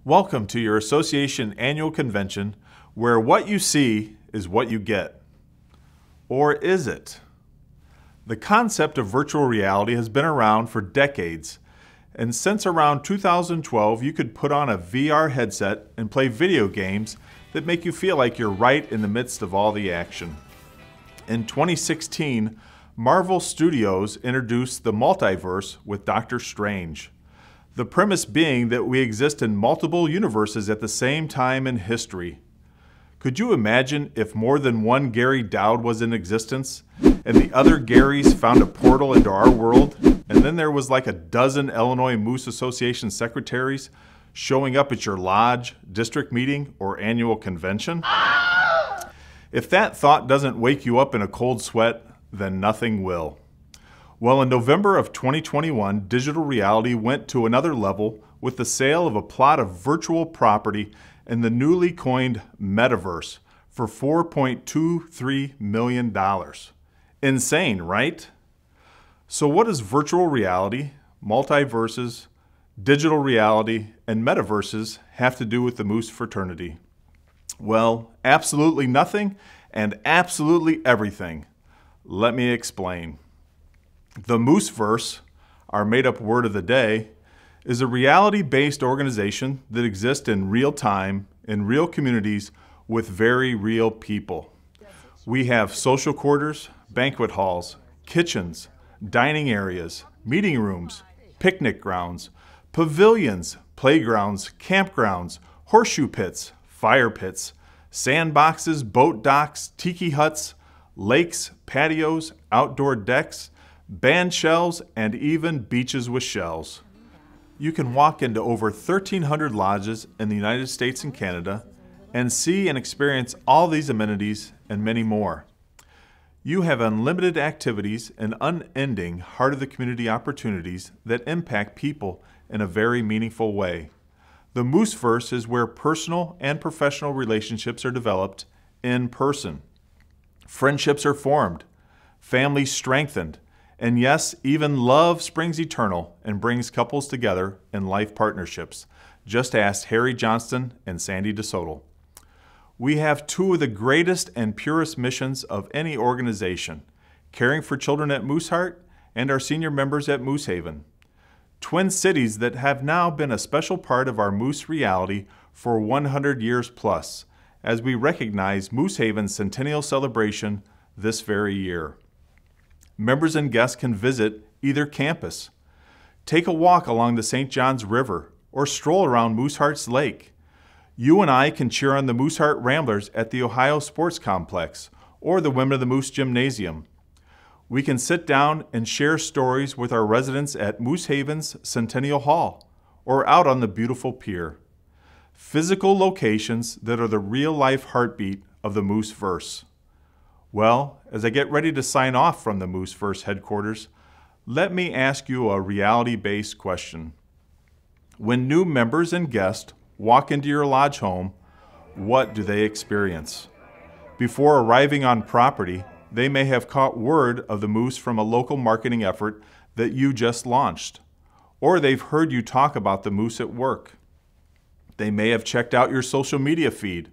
Welcome to your association annual convention where what you see is what you get. Or is it? The concept of virtual reality has been around for decades, and since around 2012 you could put on a VR headset and play video games that make you feel like you're right in the midst of all the action. In 2016, Marvel Studios introduced the multiverse with Doctor Strange. The premise being that we exist in multiple universes at the same time in history. Could you imagine if more than one Gary Dowd was in existence, and the other Garys found a portal into our world, and then there was like a dozen Illinois Moose Association secretaries showing up at your lodge, district meeting, or annual convention? If that thought doesn't wake you up in a cold sweat, then nothing will. Well, in November of 2021, digital reality went to another level with the sale of a plot of virtual property in the newly coined metaverse for $4.23 million. Insane, right? So what does virtual reality, multiverses, digital reality, and metaverses have to do with the Moose fraternity? Well, absolutely nothing and absolutely everything. Let me explain. The Mooseverse, our made-up word of the day, is a reality-based organization that exists in real time, in real communities, with very real people. We have social quarters, banquet halls, kitchens, dining areas, meeting rooms, picnic grounds, pavilions, playgrounds, campgrounds, horseshoe pits, fire pits, sandboxes, boat docks, tiki huts, lakes, patios, outdoor decks, band shells, and even beaches with shells. You can walk into over 1,300 lodges in the United States and Canada and see and experience all these amenities and many more. You have unlimited activities and unending heart of the community opportunities that impact people in a very meaningful way. The Mooseverse is where personal and professional relationships are developed in person. Friendships are formed, families strengthened, and yes, even love springs eternal and brings couples together in life partnerships. Just ask Harry Johnston and Sandy DeSoto. We have two of the greatest and purest missions of any organization, caring for children at Mooseheart and our senior members at Moosehaven. Twin cities that have now been a special part of our Moose reality for 100 years plus, as we recognize Moosehaven's centennial celebration this very year. Members and guests can visit either campus, take a walk along the St. Johns River, or stroll around Mooseheart's Lake. You and I can cheer on the Mooseheart Ramblers at the Ohio Sports Complex or the Women of the Moose Gymnasium. We can sit down and share stories with our residents at Moosehaven's Centennial Hall or out on the beautiful pier. Physical locations that are the real-life heartbeat of the Mooseverse. Well, as I get ready to sign off from the Mooseverse headquarters, let me ask you a reality-based question. When new members and guests walk into your lodge home, what do they experience? Before arriving on property, they may have caught word of the Moose from a local marketing effort that you just launched, or they've heard you talk about the Moose at work. They may have checked out your social media feed,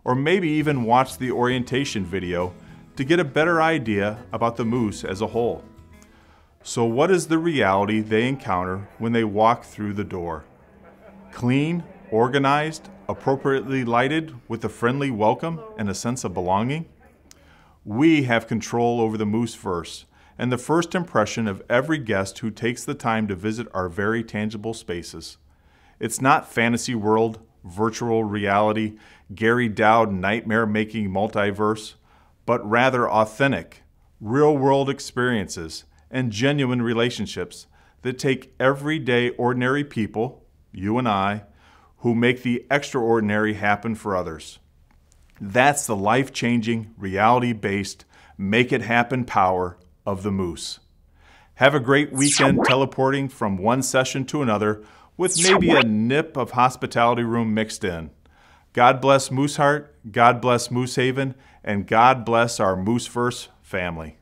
or maybe even watched the orientation video to get a better idea about the Moose as a whole. So what is the reality they encounter when they walk through the door? Clean, organized, appropriately lighted with a friendly welcome and a sense of belonging? We have control over the Mooseverse and the first impression of every guest who takes the time to visit our very tangible spaces. It's not fantasy world, virtual reality, Gary Dowd nightmare-making multiverse, but rather authentic, real-world experiences and genuine relationships that take everyday ordinary people, you and I, who make the extraordinary happen for others. That's the life-changing, reality-based, make-it-happen power of the Moose. Have a great weekend teleporting from one session to another with maybe a nip of hospitality room mixed in. God bless Mooseheart, God bless Moosehaven, and God bless our Mooseverse family.